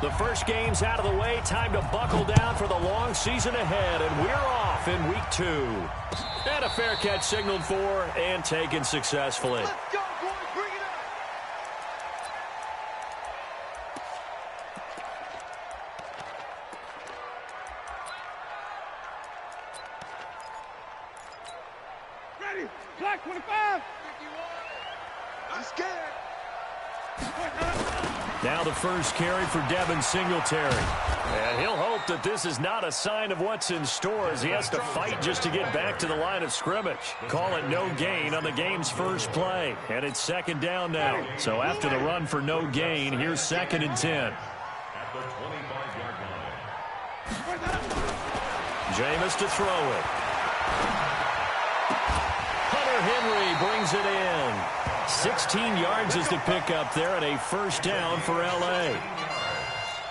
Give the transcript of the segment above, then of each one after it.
The first game's out of the way. Time to buckle down for the long season ahead, and we're off in week 2. And a fair catch signaled for and taken successfully. Let's go, boys. Bring it up. Ready. Black 25. I'm scared. Now the first carry for Devin Singletary. And he'll hope that this is not a sign of what's in store as he has to fight just to get back to the line of scrimmage. Call it no gain on the game's first play. And it's second down now. So after the run for no gain, here's 2nd and 10. Jameis to throw it. Hunter Henry brings it in. 16 yards is the pickup there and a first down for L.A.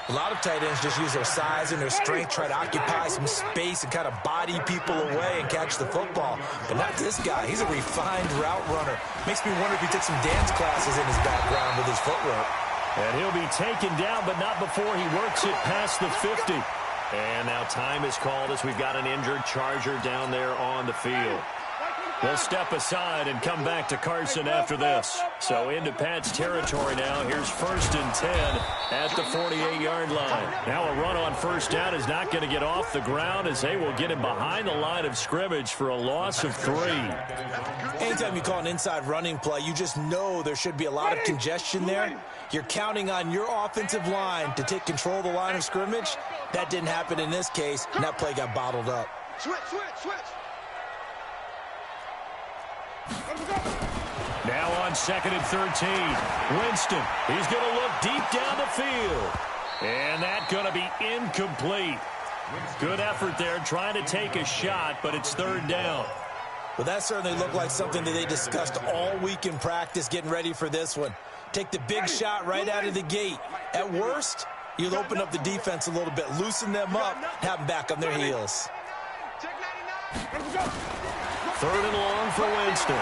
A lot of tight ends just use their size and their strength, try to occupy some space and kind of body people away and catch the football. But not this guy. He's a refined route runner. Makes me wonder if he took some dance classes in his background with his footwork. And he'll be taken down, but not before he works it past the 50. And now time is called as we've got an injured Charger down there on the field. They'll step aside and come back to Carson after this. So into Pat's territory now. Here's 1st and 10 at the 48-yard line. Now a run on first down is not going to get off the ground as they will get him behind the line of scrimmage for a loss of 3. Anytime you call an inside running play, you just know there should be a lot of congestion there. You're counting on your offensive line to take control of the line of scrimmage. That didn't happen in this case, and that play got bottled up. Switch. Now on 2nd and 13. Winston, he's going to look deep down the field. And that's going to be incomplete. Good effort there trying to take a shot, but it's 3rd down. Well, that certainly looked like something that they discussed all week in practice getting ready for this one. Take the big shot right out of the gate. At worst, you'll open up the defense a little bit, loosen them up, have them back on their heels. 3rd and long for Winston.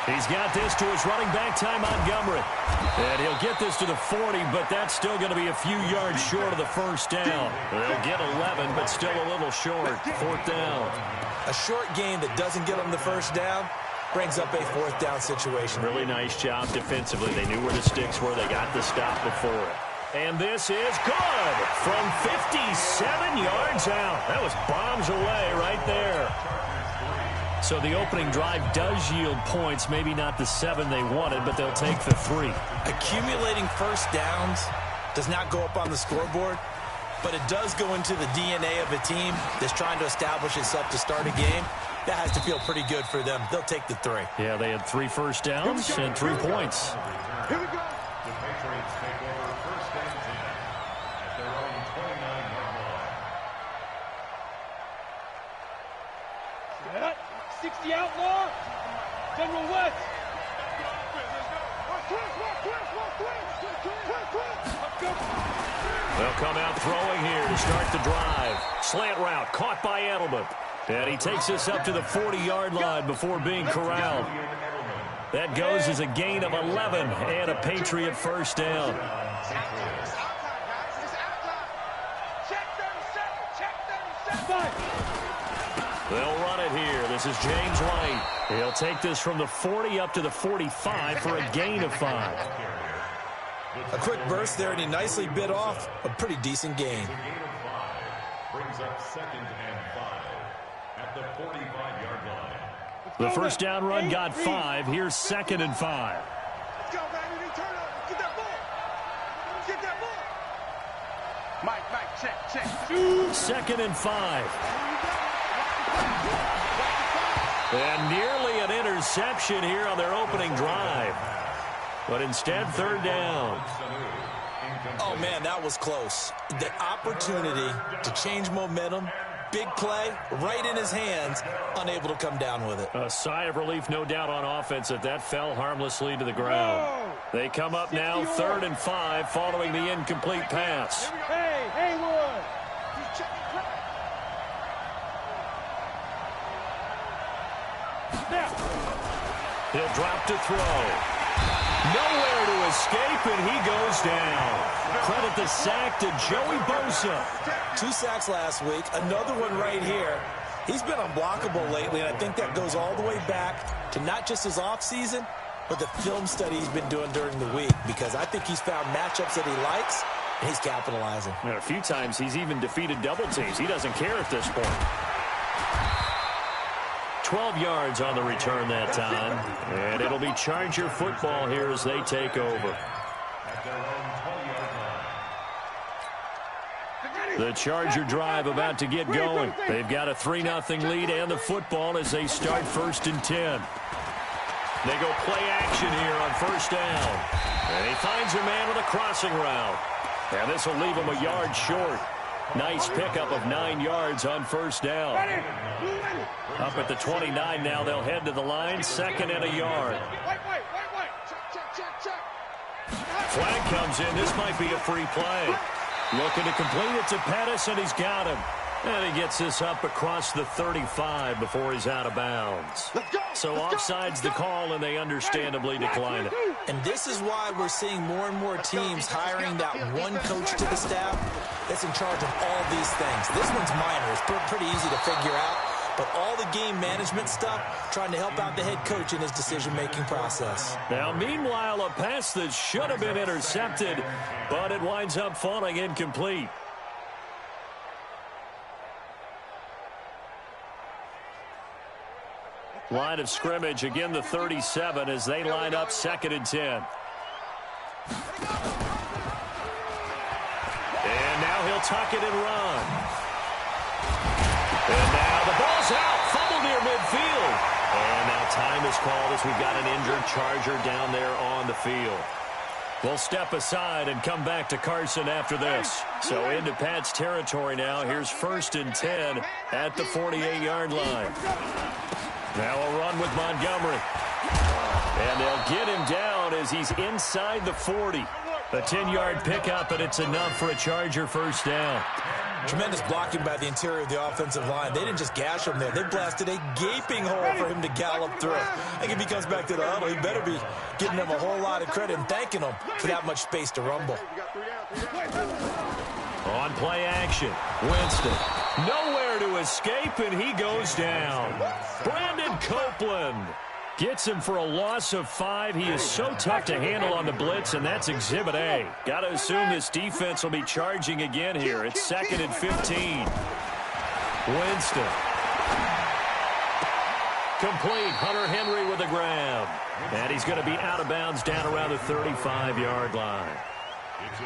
He's got this to his running back, Ty Montgomery. And he'll get this to the 40, but that's still going to be a few yards short of the first down. They'll get 11, but still a little short. 4th down. A short gain that doesn't get them the first down brings up a 4th down situation. Really nice job defensively. They knew where the sticks were. They got the stop before it. And this is good from 57 yards out. That was bombs away right there. So the opening drive does yield points, maybe not the 7 they wanted, but they'll take the 3. Accumulating first downs does not go up on the scoreboard, but it does go into the DNA of a team that's trying to establish itself to start a game. That has to feel pretty good for them. They'll take the 3. Yeah, they had 3 first downs and 3 points. Here we go. The Patriots take over 1st and 10 at their own 29-yard line. 60 outlaw. General West. They'll come out throwing here to start the drive. Slant route caught by Edelman. And he takes this up to the 40-yard line before being corralled. That goes as a gain of 11 and a Patriot first down. They'll run it here. This is James White. He'll take this from the 40 up to the 45 for a gain of 5. A quick burst there, and he nicely bit off a pretty decent gain. Brings up 2nd and 5 at the 45-yard line. The first down run got 5. Here's 2nd and 5. Let's go, baby. Turn up. Get that ball. Get that ball. Mike, check. 2nd and 5. And nearly an interception here on their opening drive. But instead, 3rd down. Oh, man, that was close. The opportunity to change momentum, big play, right in his hands, unable to come down with it. A sigh of relief, no doubt, on offense that fell harmlessly to the ground. They come up now, 3rd and 5, following the incomplete pass. Hey, Lord. He'll drop to throw. Nowhere to escape, and he goes down. credit the sack to Joey Bosa. 2 sacks last week, another one right here. He's been unblockable lately, and I think that goes all the way back to not just his offseason, but the film study he's been doing during the week, because I think he's found matchups that he likes, and he's capitalizing. And a few times he's even defeated double teams. He doesn't care at this point. 12 yards on the return that time, and it'll be Charger football here as they take over. The Charger drive about to get going. They've got a 3-0 lead and the football as they start 1st and 10. They go play action here on 1st down. And he finds a man with a crossing route. And this will leave him a yard short. Nice pickup of 9 yards on 1st down. Up at the 29 now, they'll head to the line, 2nd and a yard. Flag comes in. This might be a free play. Looking to complete it to Pettis, and he's got him. And he gets this up across the 35 before he's out of bounds. So offside's the call, and they understandably decline it. And this is why we're seeing more and more teams hiring that one coach to the staff that's in charge of all these things. This one's minor. It's pretty easy to figure out. But all the game management stuff, trying to help out the head coach in his decision-making process. Now, meanwhile, a pass that should have been intercepted, but it winds up falling incomplete. Line of scrimmage, again the 37 as they line up 2nd and 10. And now he'll tuck it and run. And now the ball's out, fumble near midfield. And now time is called as we've got an injured Charger down there on the field. We'll step aside and come back to Carson after this. So into Pat's territory now. Here's 1st and 10 at the 48-yard line. Now a run with Montgomery. And they'll get him down as he's inside the 40. A 10-yard pickup, and it's enough for a Charger 1st down. Tremendous blocking by the interior of the offensive line. They didn't just gash him there. They blasted a gaping hole for him to gallop through. I think if he comes back to the huddle, he better be giving them a whole lot of credit and thanking them for that much space to rumble. On play action, Winston. Nowhere to escape, and he goes down. Brandon Copeland gets him for a loss of 5. He is so tough to handle on the blitz, and that's Exhibit A. Got to assume this defense will be charging again here. It's 2nd and 15. Winston. Complete. Hunter Henry with a grab. And he's going to be out of bounds down around the 35-yard line.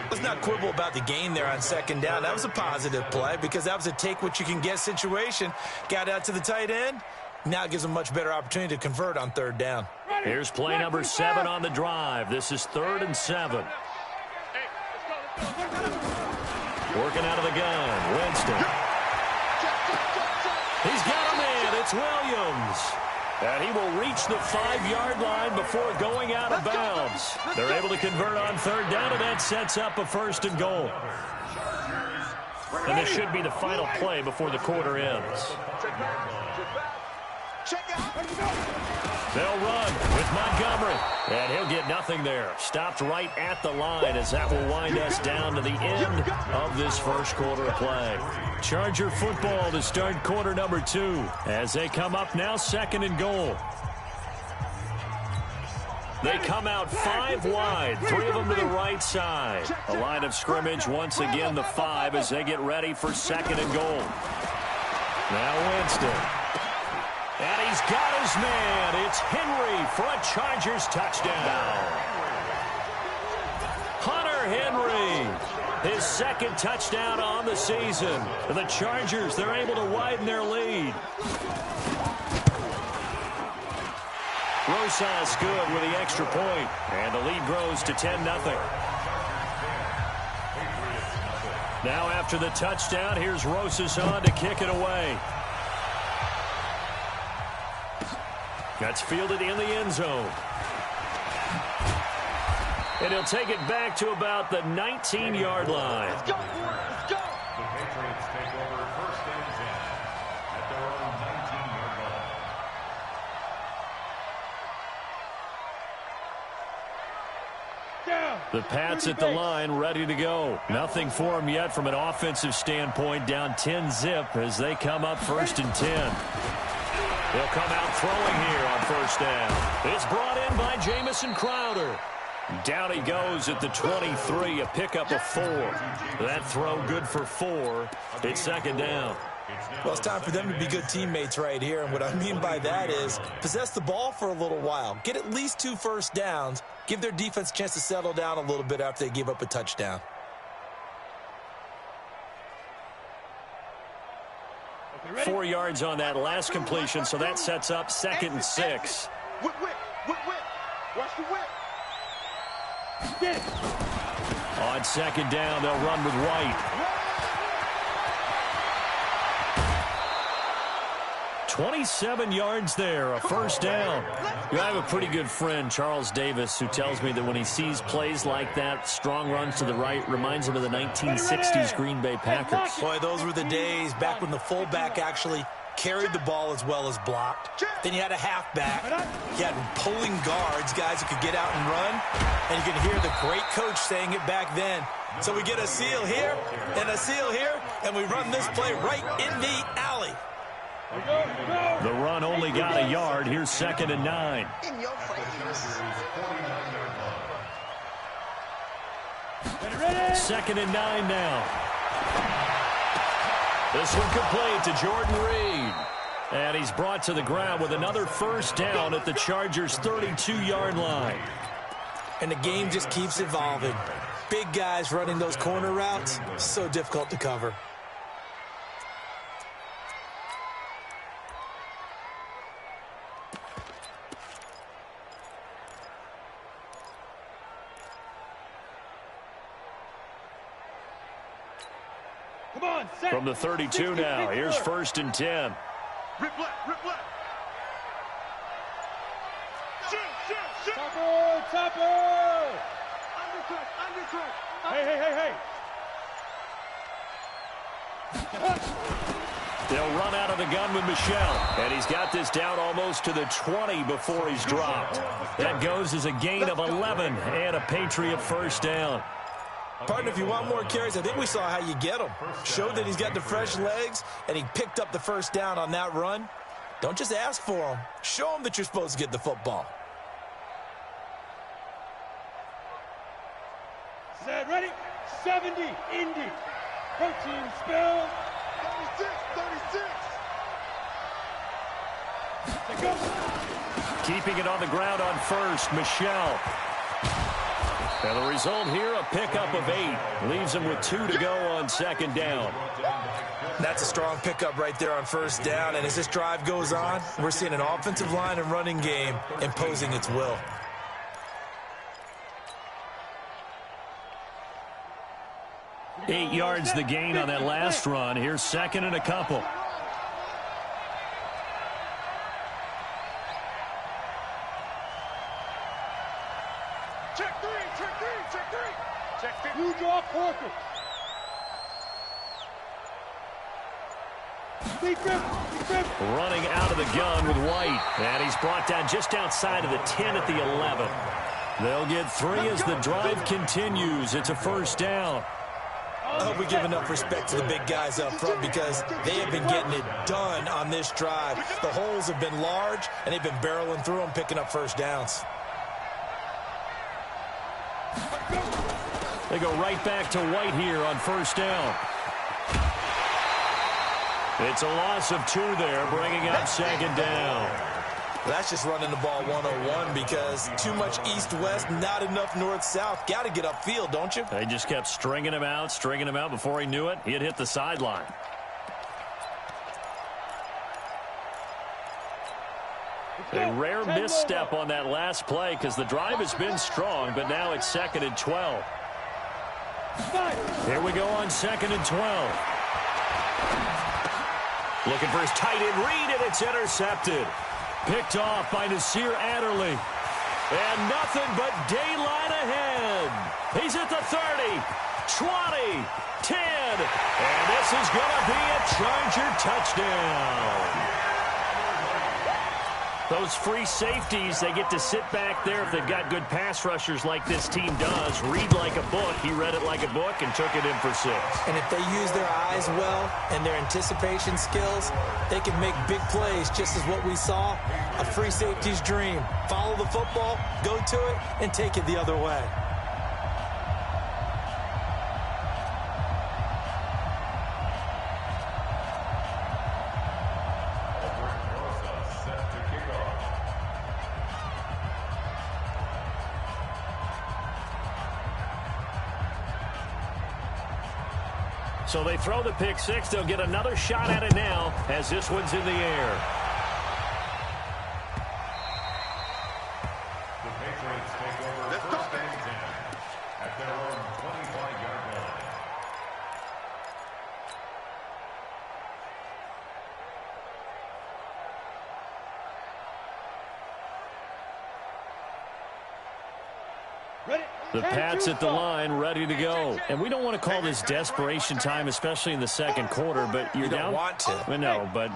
Let's not quibble about the gain there on 2nd down. That was a positive play because that was a take-what-you-can-get situation. Got out to the tight end. Now gives them a much better opportunity to convert on 3rd down. Here's play number 7 on the drive. This is 3rd and 7. Working out of the gun, Winston. He's got a man. It's Williams. And he will reach the 5-yard line before going out of bounds. They're able to convert on 3rd down, and that sets up a 1st and goal. And this should be the final play before the quarter ends. They'll run with Montgomery. And he'll get nothing there. Stopped right at the line as that will wind us down to the end of this 1st quarter of play. Charger football to start quarter number 2 as they come up now 2nd and goal. They come out 5 wide, 3 of them to the right side. A line of scrimmage once again the 5 as they get ready for 2nd and goal. Now Winston. And he's got his man. It's Henry for a Chargers touchdown. Hunter Henry, his 2nd touchdown on the season. The Chargers, they're able to widen their lead. Rosas good with the extra point, and the lead grows to 10-0. Now after the touchdown, here's Rosas on to kick it away. That's fielded in the end zone. And he'll take it back to about the 19-yard line. Let's go, let's go. The Patriots take over 1st and 10 at their own 19-yard line. Down. The Pats at the line, ready to go. Nothing for them yet from an offensive standpoint, down 10-zip as they come up 1st and 10. They'll come out throwing here on 1st down. It's brought in by Jamison Crowder. Down he goes at the 23, a pickup of 4. That throw good for 4. It's 2nd down. Well, it's time for them to be good teammates right here, and what I mean by that is possess the ball for a little while, get at least 2 first downs, give their defense a chance to settle down a little bit after they give up a touchdown. Okay, 4 yards on that last completion, so that sets up 2nd and 6. Whip. Watch the whip. On 2nd down, they'll run with White. 27 yards there, a 1st down. I have a pretty good friend, Charles Davis, who tells me that when he sees plays like that, strong runs to the right, reminds him of the 1960s Green Bay Packers. Boy, those were the days back when the fullback actually carried the ball as well as blocked. Then you had a halfback. You had pulling guards, guys who could get out and run. And you can hear the great coach saying it back then. So we get a seal here and a seal here, and we run this play right in the alley. The run only got a yard. Here's 2nd and 9. In your face. 2nd and 9 now. This one complete to Jordan Reed. And he's brought to the ground with another 1st down at the Chargers' 32-yard line. And the game just keeps evolving. Big guys running those corner routes, so difficult to cover. From the 32 now, here's 1st and 10. Rip left. Shoot. Topper. Undercut. Hey. They'll run out of the gun with Michel. And he's got this down almost to the 20 before he's dropped. That goes as a gain of 11 and a Patriot 1st down. Partner, if you want more carries, I think we saw how you get him. Showed that he's got the fresh legs, and he picked up the 1st down on that run. Don't just ask for him. Show him that you're supposed to get the football. Set, ready? 70, Indy. Protein spill. 36. Keeping it on the ground on 1st, Michel. And the result here, a pickup of 8. Leaves him with 2 to go on 2nd down. That's a strong pickup right there on 1st down. And as this drive goes on, we're seeing an offensive line and running game imposing its will. Eight yards the gain on that last run. Here's 2nd and a couple. Check three. You draw quarter. Deep grip. Running out of the gun with White. And he's brought down just outside of the 10 at the 11. They'll get 3 as the drive continues. It's a 1st down. I hope we give enough respect to the big guys up front because they have been getting it done on this drive. The holes have been large, and they've been barreling through them, picking up 1st downs. They go right back to White here on 1st down. It's a loss of 2 there, bringing up 2nd down. That's just running the ball 101 because too much east-west, not enough north-south. Got to get upfield, don't you? They just kept stringing him out. Before he knew it, he had hit the sideline. A rare misstep on that last play because the drive has been strong, but now it's 2nd and 12. Here we go on 2nd and 12. Looking for his tight end read, and it's intercepted. Picked off by Nasir Adderley. And nothing but daylight ahead. He's at the 30, 20, 10. And this is going to be a Charger touchdown. Those free safeties, they get to sit back there if they've got good pass rushers like this team does. Read like a book. He read it like a book and took it in for 6. And if they use their eyes well and their anticipation skills, they can make big plays, just as what we saw, a free safety's dream. Follow the football, go to it, and take it the other way. So they throw the pick 6. They'll get another shot at it now as this one's in the air. The Patriots take over first and 10 at their own 25-yard line. Ready? The Pats at the line, ready to go. And we don't want to call this desperation time, especially in the second quarter, but you're down. You don't want to. No, but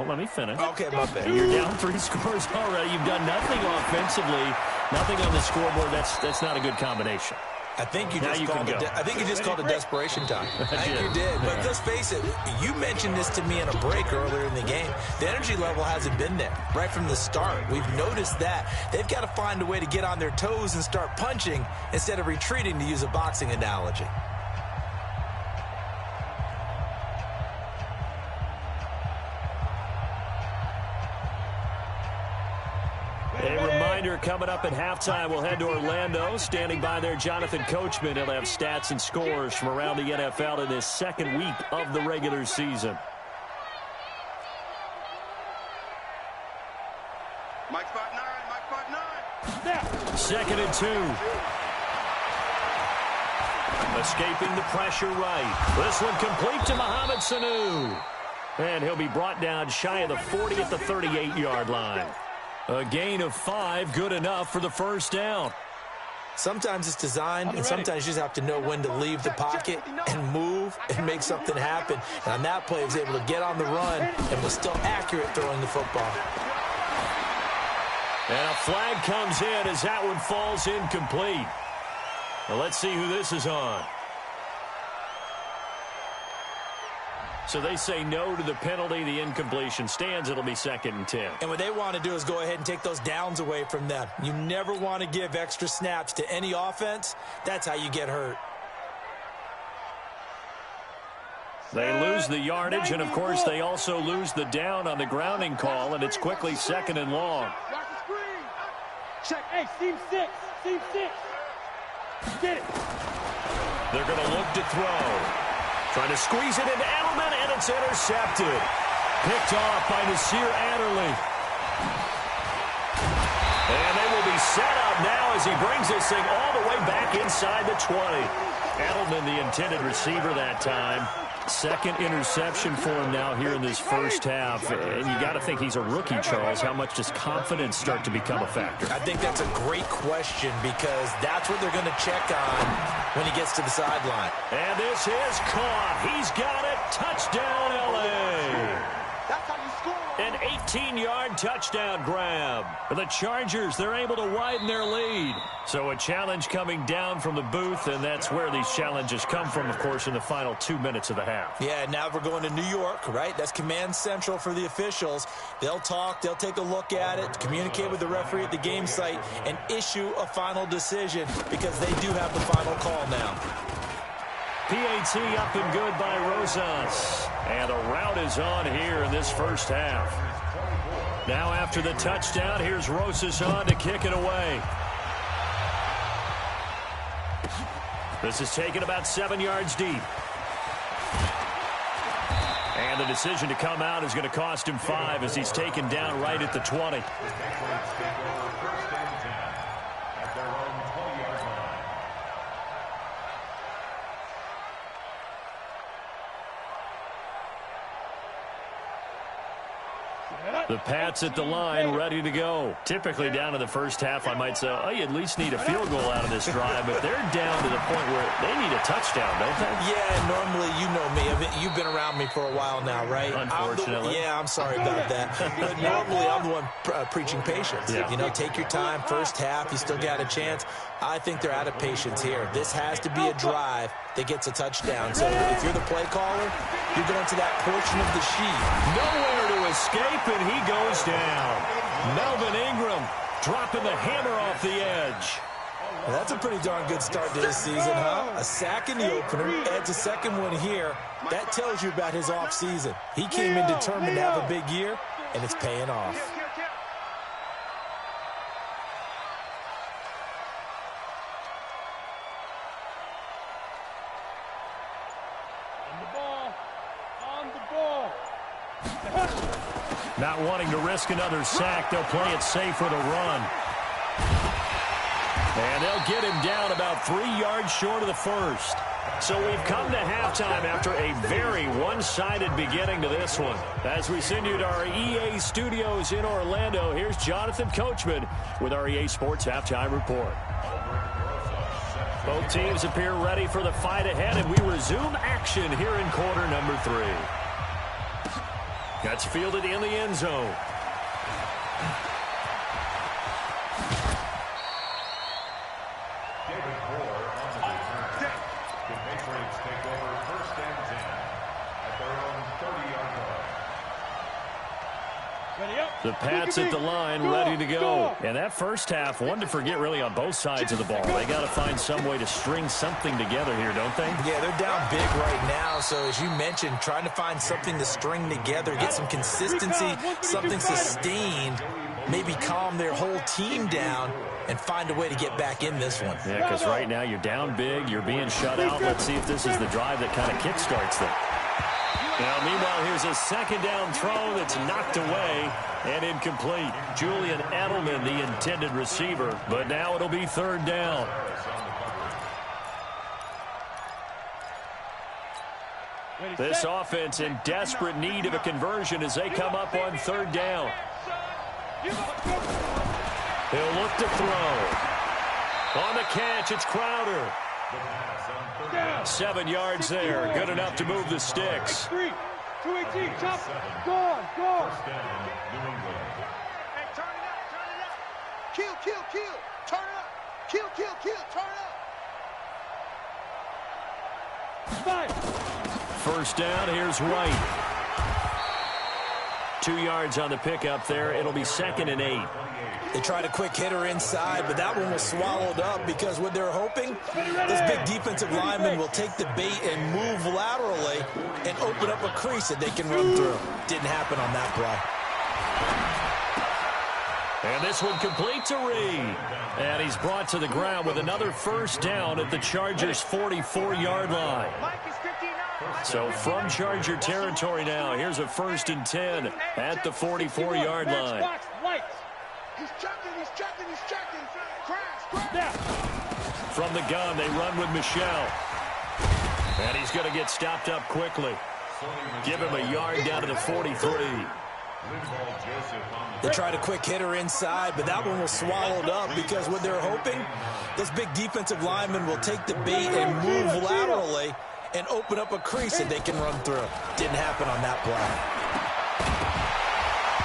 let me finish. Okay, my bad. You're down 3 scores already. You've done nothing offensively, nothing on the scoreboard. That's not a good combination. I think you just called it desperation time. I think you did. But let's face it, you mentioned this to me in a break earlier in the game. The energy level hasn't been there right from the start. We've noticed that. They've got to find a way to get on their toes and start punching instead of retreating, to use a boxing analogy. Coming up at halftime, we'll head to Orlando. Standing by there, Jonathan Coachman. He'll have stats and scores from around the NFL in this second week of the regular season. Mike spot 9, Mike spot 9. Second and 2. Escaping the pressure right. This one complete to Mohamed Sanu. And he'll be brought down shy of the 40 at the 38-yard line. A gain of 5, good enough for the first down. Sometimes it's designed, and sometimes you just have to know when to leave the pocket and move and make something happen. And on that play, he was able to get on the run and was still accurate throwing the football. And a flag comes in as that one falls incomplete. Well, let's see who this is on. So they say no to the penalty. The incompletion stands. It'll be 2nd and 10. And what they want to do is go ahead and take those downs away from them. You never want to give extra snaps to any offense. That's how you get hurt. They lose the yardage, and, of course, they also lose the down on the grounding call, and it's quickly 2nd and long. Check. Hey, seam 6. Seam 6. Get it. They're going to look to throw. Trying to squeeze it into Edelman, and it's intercepted. Picked off by Nasir Adderley. And they will be set up now as he brings this thing all the way back inside the 20. Edelman, the intended receiver that time. Second interception for him now here in this first half. And you got to think he's a rookie, Charles. How much does confidence start to become a factor? I think that's a great question, because that's what they're going to check on when he gets to the sideline. And this is caught. He's got it. Touchdown, L.A. That's how you score. An 18-yard touchdown grab. The Chargers, they're able to widen their lead. So a challenge coming down from the booth, and that's where these challenges come from, of course, in the final 2 minutes of the half. Yeah, now we're going to New York, right? That's command central for the officials. They'll talk, they'll take a look at it, communicate with the referee at the game site, and issue a final decision, because they do have the final call now. PAT up and good by Rosas. And the route is on here in this first half. Now after the touchdown, here's Rosas on to kick it away. This is taken about 7 yards deep. And the decision to come out is going to cost him 5 as he's taken down right at the 20. The Pats at the line, ready to go. Typically down in the first half, I might say, oh, you at least need a field goal out of this drive, but they're down to the point where they need a touchdown, don't they? Yeah, normally, you know me. You've been around me for a while now, right? Unfortunately. I'm sorry about that. But normally, I'm the one preaching patience. Yeah. You know, take your time. First half, you still got a chance. I think they're out of patience here. This has to be a drive that gets a touchdown. So if you're the play caller, you're going to that portion of the sheet. Nowhere to escape, and he goes down. Melvin Ingram dropping the hammer off the edge. Well, that's a pretty darn good start to this season, huh? A sack in the opener, adds a second one here. That tells you about his offseason. He came in determined to have a big year, and it's paying off. Not wanting to risk another sack, they'll play it safe with a run. And they'll get him down about 3 yards short of the first. So we've come to halftime after a very one-sided beginning to this one. As we send you to our EA studios in Orlando, here's Jonathan Coachman with our EA Sports Halftime Report. Both teams appear ready for the fight ahead, and we resume action here in quarter number 3. That's fielded in the end zone. The Pats at the line, ready to go. And that first half, one to forget really on both sides of the ball. They got to find some way to string something together here, don't they? Yeah, they're down big right now. So as you mentioned, trying to find something to string together, get some consistency, something sustained, maybe calm their whole team down and find a way to get back in this one. Yeah, because right now you're down big, you're being shut out. Let's see if this is the drive that kind of kickstarts them. Now, meanwhile, here's a second down throw that's knocked away and incomplete. Julian Edelman, the intended receiver, but now it'll be third down. This offense in desperate need of a conversion as they come up on third down. He'll look to throw. On the catch, it's Crowder. 7 yards there. Good enough to move the sticks. 218, chop. Gone. Hey, turn it up. Kill. Turn it up. Kill. Turn it up. 5. First down, here's Wright. 2 yards on the pickup there. It'll be 2nd and 8. They tried a quick hitter inside, but that one was swallowed up because what they're hoping, this big defensive lineman will take the bait and move laterally and open up a crease that they can run through. Didn't happen on that play. And this one complete to Reed. And he's brought to the ground with another first down at the Chargers' 44-yard line. So from Charger territory now, here's a 1st and 10 at the 44-yard line. He's checking. Crash. From the gun, they run with Michelle. And he's going to get stopped up quickly. Give him a yard down to the 43. They tried a quick hitter inside, but that one was swallowed up because what they're hoping, this big defensive lineman will take the bait and move laterally and open up a crease that they can run through. Didn't happen on that play.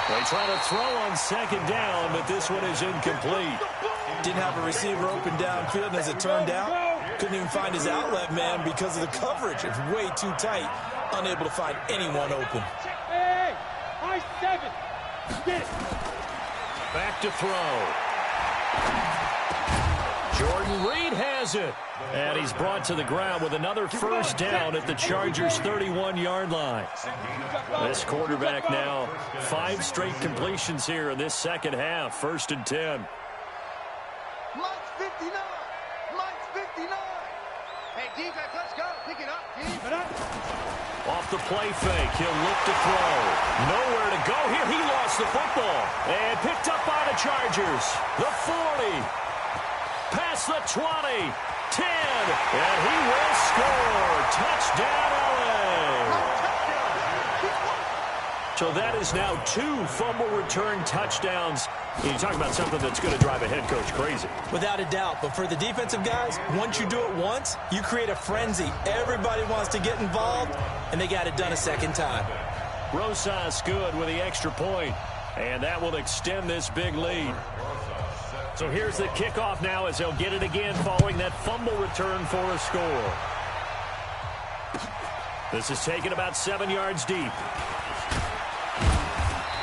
They try to throw on 2nd down, but this one is incomplete. Didn't have a receiver open downfield, and as it turned out, couldn't even find his outlet man because of the coverage. It's way too tight, unable to find anyone open. Hey, high 7. Get it. Back to throw. Jordan Reed has it. And he's brought to the ground with another first down at the Chargers' 31-yard line. This quarterback now, 5 straight completions here in this second half. 1st and 10. Mike's 59. Hey, defense, let's go. Pick it up, defense. Off the play fake, he'll look to throw. Nowhere to go here. He lost the football. And picked up by the Chargers. The 40. Past the 20. 10. And he will score. Touchdown, LA. So that is now 2 fumble return touchdowns. You talk about something that's going to drive a head coach crazy. Without a doubt. But for the defensive guys, once you do it once, you create a frenzy. Everybody wants to get involved, and they got it done a second time. Rosas good with the extra point, and that will extend this big lead. So here's the kickoff now as they'll get it again following that fumble return for a score. This is taken about 7 yards deep.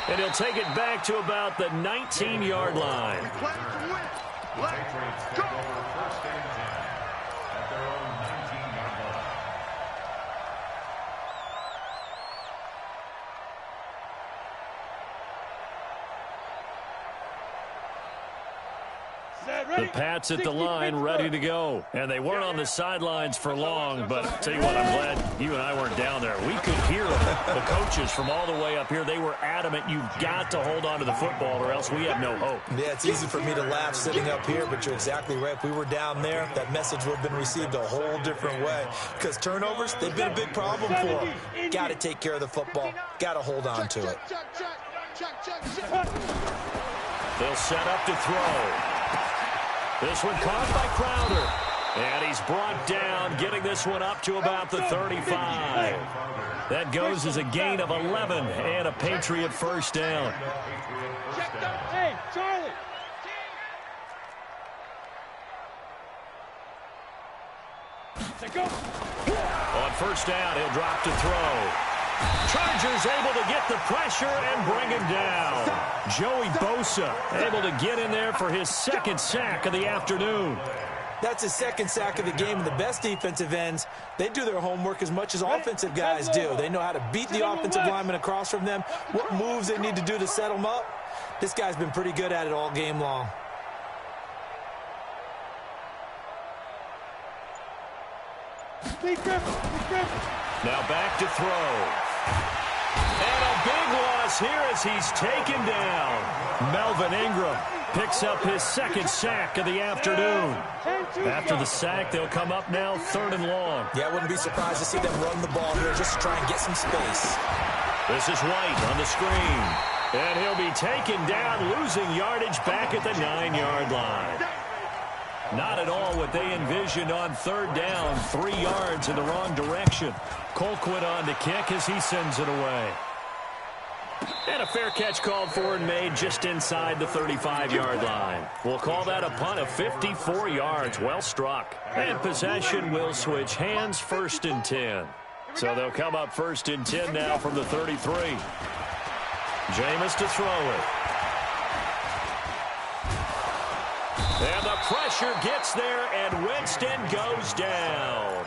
And he'll take it back to about the 19-yard line. Patriots take over first and 10 at their own 19-yard line. The Pats at the line ready to go. And they weren't on the sidelines for long, but I'll tell you what, I'm glad you and I weren't down there. We could hear the coaches from all the way up here. They were adamant, you've got to hold on to the football or else we have no hope. Yeah, it's easy for me to laugh sitting up here, but you're exactly right. If we were down there, that message would have been received a whole different way. Because turnovers, they've been a big problem for them. Got to take care of the football. Got to hold on to it. They'll set up to throw. This one caught by Crowder. And he's brought down, getting this one up to about the 35. That goes as a gain of 11 and a Patriot first down. Hey, Charlie. Go. On first down, he'll drop to throw. Chargers able to get the pressure and bring him down. Joey Bosa able to get in there for his second sack of the afternoon. That's his second sack of the game, and the best defensive ends, they do their homework as much as offensive guys do. They know how to beat the offensive lineman across from them, what moves they need to do to set them up. This guy's been pretty good at it all game long. Now back to throw. And a big loss here as he's taken down. Melvin Ingram picks up his second sack of the afternoon. After the sack, they'll come up now 3rd and long. Yeah, I wouldn't be surprised to see them run the ball here just to try and get some space. This is White on the screen. And he'll be taken down, losing yardage back at the 9-yard line. Not at all what they envisioned on 3rd down. 3 yards in the wrong direction. Colquitt on to kick as he sends it away. And a fair catch called for and made just inside the 35-yard line. We'll call that a punt of 54 yards. Well struck. And possession will switch hands, 1st and 10. So they'll come up 1st and 10 now from the 33. Jameis to throw it. And the pressure gets there, and Winston goes down.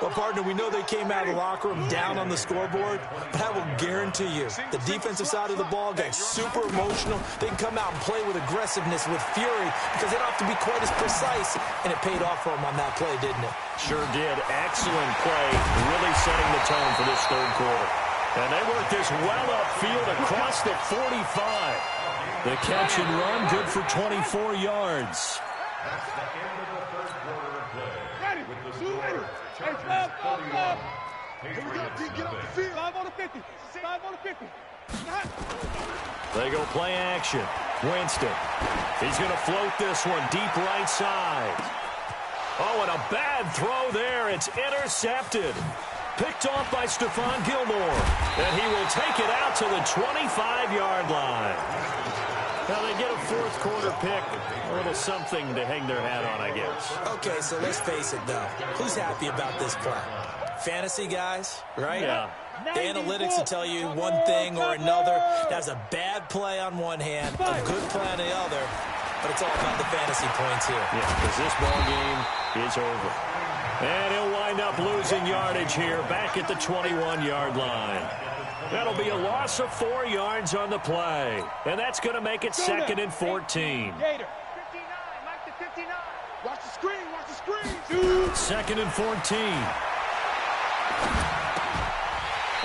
Well, partner, we know they came out of the locker room down on the scoreboard, but I will guarantee you the defensive side of the ball got super emotional. They can come out and play with aggressiveness, with fury, because they don't have to be quite as precise, and it paid off for them on that play, didn't it? Sure did. Excellent play, really setting the tone for this 3rd quarter. And they work this well upfield across the 45. The catch and run, good for 24 yards. That's the end of the 3rd quarter of play. Ready. With the score, Chargers 31, Patriots Get off the nothing. field. 5 on the 50. 5 on the 50. They go play action. Winston. He's going to float this one deep right side. Oh, and a bad throw there. It's intercepted. Picked off by Stephon Gilmore. And he will take it out to the 25-yard line. Now they get a 4th quarter pick. A little something to hang their hat on, I guess. Okay, so let's face it, though. Who's happy about this play? Fantasy guys, right? Yeah. The analytics will tell you one thing or another. That's a bad play on one hand, a good play on the other. But it's all about the fantasy points here. Yeah, because this ball game is over. And he'll wind up losing yardage here back at the 21-yard line. That'll be a loss of 4 yards on the play. And that's going to make it 2nd and 14. Gator. 59, Mike to 59. Watch the screen, watch the screen. 2nd and 14.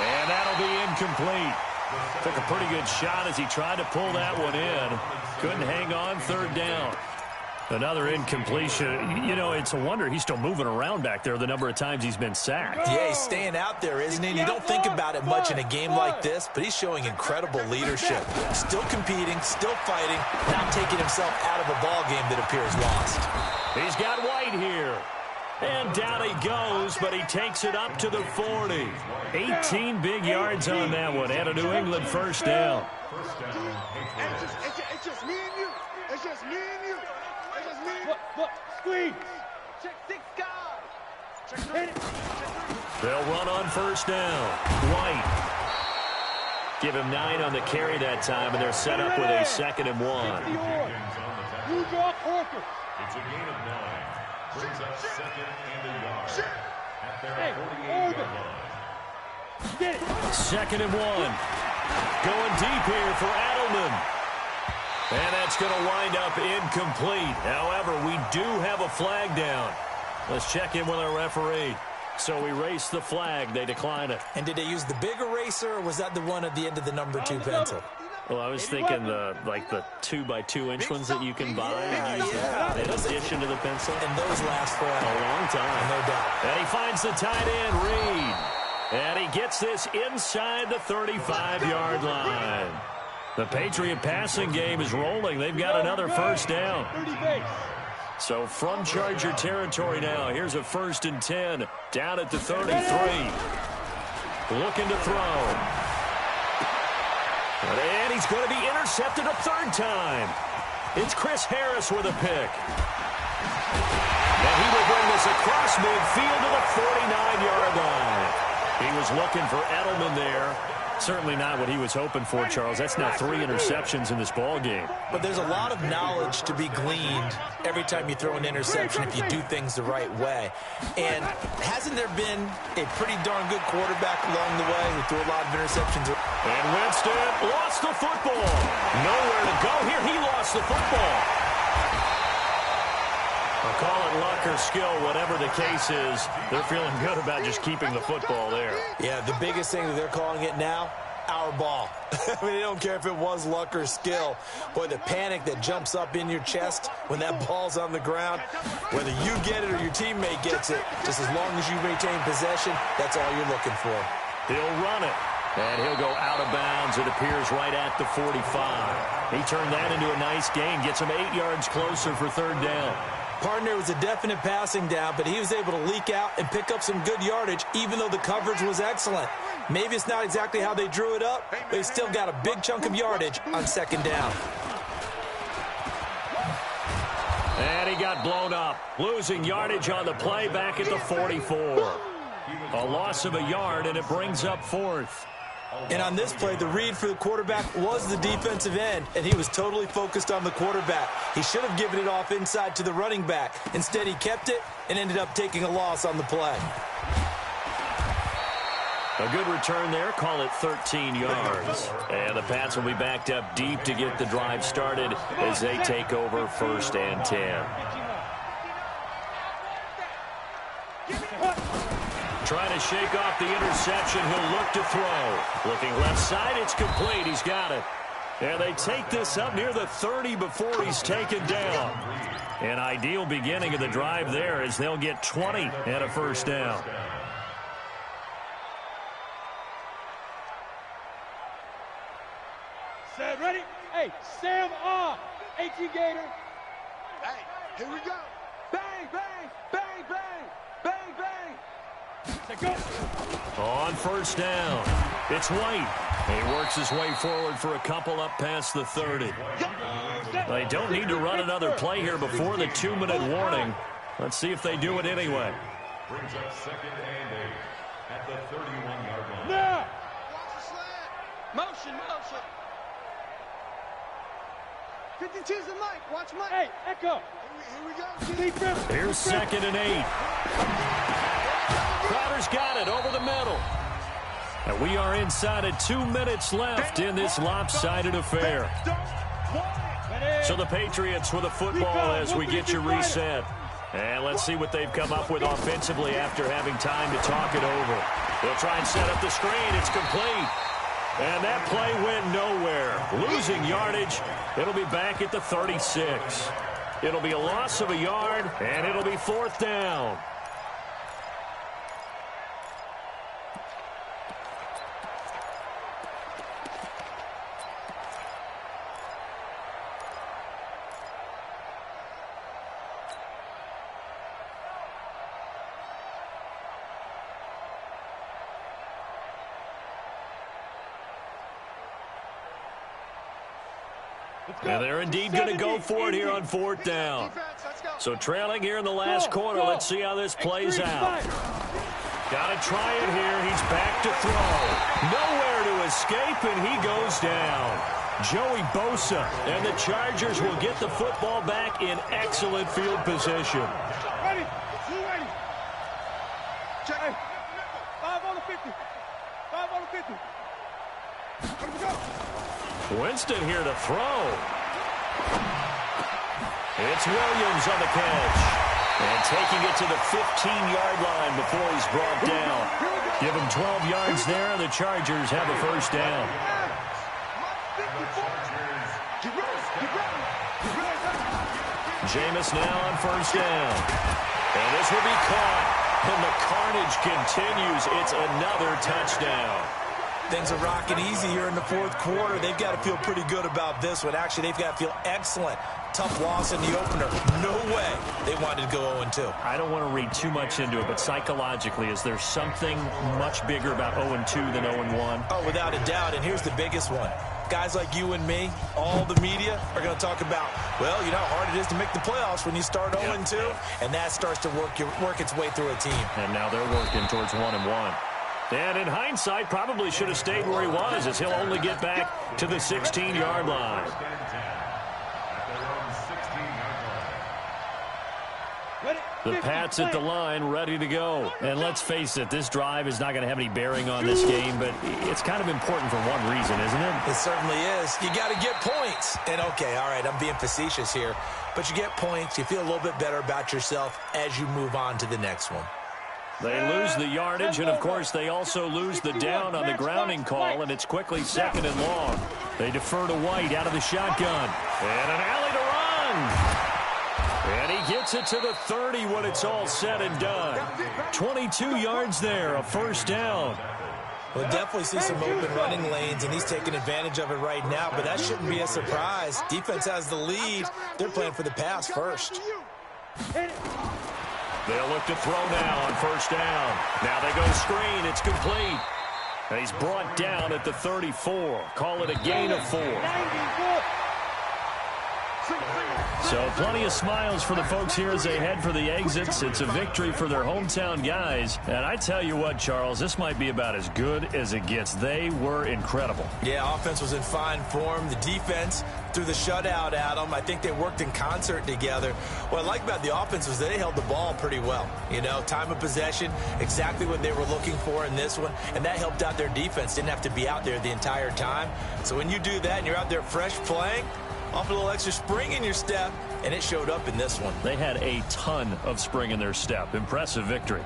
And that'll be incomplete. Took a pretty good shot as he tried to pull that one in. Couldn't hang on 3rd down. Another incompletion. You know, it's a wonder he's still moving around back there the number of times he's been sacked. Yeah, he's staying out there, isn't he? You don't think about it much in a game like this, but he's showing incredible leadership. Still competing, still fighting, not taking himself out of a ball game that appears lost. He's got White here. And down he goes, but he takes it up to the 40. 18 big yards on that one, and a New England first down. It's just me and you. It's just me and you. It's just me and you. Look, squeeze. Check 6 guys. Check 3. They'll run on first down. White. Give him 9 on the carry that time, and they're set up with a 2nd and 1. You draw Corker. It's a gain of 9. Brings up 2nd and a yard at their 48-yard line. Get it. 2nd and 1. Going deep here for Adelman. And that's going to wind up incomplete. However, we do have a flag down. Let's check in with our referee. So we race the flag. They decline it. And did they use the big eraser, or was that the one at the end of the number 2 pencil? Well, I was thinking the 2x2-inch ones that you can buy. Yeah. In addition to the pencil. And those last for A long time. no doubt. And he finds the tight end, Reed. And he gets this inside the 35-yard line. The Patriot passing game is rolling. They've got another first down. 30 base. So from Charger territory now, here's a 1st and 10 down at the 33. Looking to throw. And he's going to be intercepted a 3rd time. It's Chris Harris with a pick. And he will bring this across midfield to the 49-yard line. He was looking for Edelman there. Certainly not what he was hoping for, Charles. That's now 3 interceptions in this ball game. But there's a lot of knowledge to be gleaned every time you throw an interception if you do things the right way. And hasn't there been a pretty darn good quarterback along the way who threw a lot of interceptions? And Winston lost the football. Nowhere to go here. He lost the football. I'll call it luck or skill, whatever the case is. They're feeling good about just keeping the football there. Yeah, the biggest thing that they're calling it now, our ball. I mean, they don't care if it was luck or skill. Boy, the panic that jumps up in your chest when that ball's on the ground, whether you get it or your teammate gets it, just as long as you maintain possession, that's all you're looking for. He'll run it. And he'll go out of bounds. It appears right at the 45. He turned that into a nice gain. Gets him 8 yards closer for 3rd down. Partner was a definite passing down, but he was able to leak out and pick up some good yardage, even though the coverage was excellent. Maybe it's not exactly how they drew it up, but he still got a big chunk of yardage on 2nd down. And he got blown up. Losing yardage on the play back at the 44. A loss of a yard, and it brings up 4th. And on this play, the read for the quarterback was the defensive end, and he was totally focused on the quarterback. He should have given it off inside to the running back. Instead, he kept it and ended up taking a loss on the play. A good return there. Call it 13 yards. And the Pats will be backed up deep to get the drive started as they take over 1st and 10. Trying to shake off the interception. He'll look to throw. Looking left side. It's complete. He's got it. And they take this up near the 30 before he's taken down. An ideal beginning of the drive there as they'll get 20 and a 1st down. Set, ready? Hey, Sam off. AT Gator. Hey, here we go. Bang, bang, bang, bang, bang, bang. Set, go. On 1st down, it's White. He works his way forward for a couple up past the 30. They don't need to run another play here before the 2-minute warning. Let's see if they do it anyway. Brings up 2nd and 8 at the 31-yard line. Now. Watch the slant. Motion, motion. 52's the mic. Watch Mike. Hey, Echo. Here we go. Deep rip. Here's 2nd and 8. Crowder's got it over the middle. And we are inside of 2 minutes left in this lopsided affair. So the Patriots with a football as we get you reset. And let's see what they've come up with offensively after having time to talk it over. They'll try and set up the screen. It's complete. And that play went nowhere. Losing yardage. It'll be back at the 36. It'll be a loss of a yard, and it'll be 4th down. And they're indeed going to go for it here on 4th down. So trailing here in the last quarter. Let's see how this plays out. Got to try it here. He's back to throw. Nowhere to escape, and he goes down. Joey Bosa, and the Chargers will get the football back in excellent field position. Ready. Check. 5 on the 50. 5 on the 50. Let me go. Winston here to throw. It's Williams on the catch. And taking it to the 15-yard line before he's brought down. Give him 12 yards there, and the Chargers have a first down. Jameis now on first down. And this will be caught. And the carnage continues. It's another touchdown. Things are rocking easy here in the 4th quarter. They've got to feel pretty good about this one. Actually, they've got to feel excellent. Tough loss in the opener. No way they wanted to go 0-2. I don't want to read too much into it, but psychologically, is there something much bigger about 0-2 than 0-1? Oh, without a doubt, and here's the biggest one. Guys like you and me, all the media, are going to talk about, well, you know how hard it is to make the playoffs when you start 0-2, and that starts to work its way through a team. And now they're working towards 1-1. And in hindsight, probably should have stayed where he was, as he'll only get back to the 16-yard line. The Pats at the line, ready to go. And let's face it, this drive is not going to have any bearing on this game, but it's kind of important for one reason, isn't it? It certainly is. You got to get points. And, okay, all right, I'm being facetious here. But you get points, you feel a little bit better about yourself as you move on to the next one. They lose the yardage, and, of course, they also lose the down on the grounding call, and it's quickly 2nd and long. They defer to White out of the shotgun. And an alley to run. And he gets it to the 30 when it's all said and done. 22 yards there, a first down. We'll definitely see some open running lanes, and he's taking advantage of it right now, but that shouldn't be a surprise. Defense has the lead. They're playing for the pass first. They'll look to throw now on first down. Now they go screen. It's complete. And he's brought down at the 34. Call it a gain of 4. So plenty of smiles for the folks here as they head for the exits. It's a victory for their hometown guys. And I tell you what, Charles, this might be about as good as it gets. They were incredible. Yeah, offense was in fine form. The defense threw the shutout at them. I think they worked in concert together. What I like about the offense was they held the ball pretty well. You know, time of possession, exactly what they were looking for in this one. And that helped out their defense. Didn't have to be out there the entire time. So when you do that and you're out there fresh playing, off a little extra spring in your step, and it showed up in this one. They had a ton of spring in their step. Impressive victory.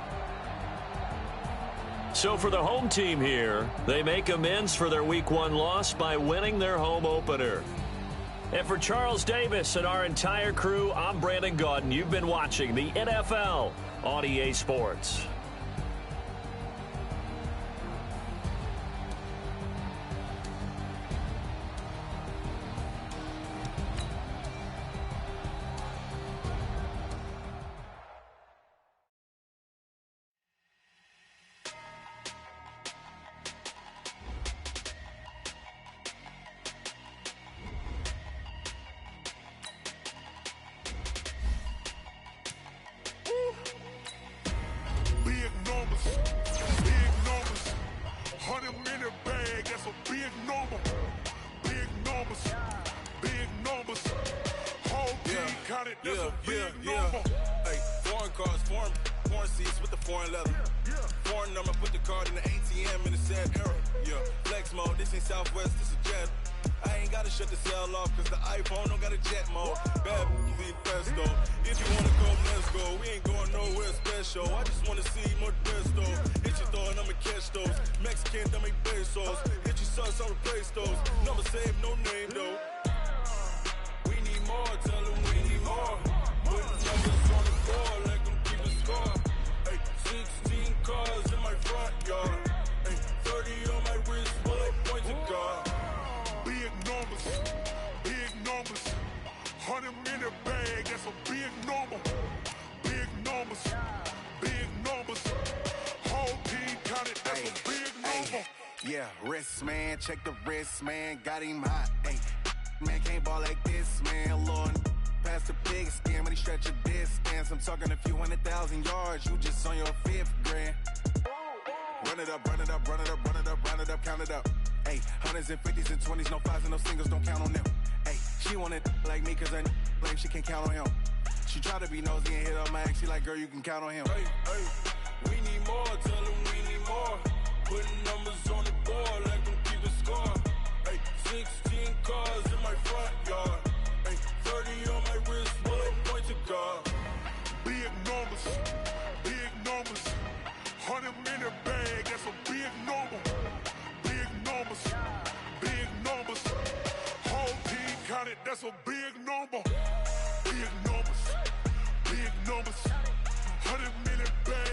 So for the home team here, they make amends for their Week 1 loss by winning their home opener. And for Charles Davis and our entire crew, I'm Brandon Gaudin. You've been watching the NFL on EA Sports. Numbers save, no name though. We need more, tell them we need more. more. Putting numbers on the board like I'm keeping score. Ay, 16 cars in my front yard. Ay, 30 on my wrist, bullet point to God. Big numbers, big numbers. 100 in the bag, that's a big number. Big numbers, big numbers. Whole team counted, that's a big number. Yeah, wrist man, check the wrist man, got him hot. Ay, man can't ball like this, man. Lord, past the big skin when he stretch a distance. I'm talking a few 100,000 yards, you just on your 5th grand. Run it up, run it up, run it up, run it up, run it up, count it up. Ay, hundreds and 50s and 20s, no 5s and no singles, don't count on them. Ay, she wanted like me cause her lame, she can't count on him. She tried to be nosy and hit up my ex, she like, girl, you can count on him. Hey, hey, we need more, tell them we need more. Putting numbers on the board like I'm keeping score. Hey, 16 cars in my front yard. Hey, 30 on my wrist, bullet point to God. Big numbers, big numbers. 100 in the bag, that's a big number. Big numbers, big numbers. Whole team counted, that's a big number. Big numbers, big numbers. 100 in the bag.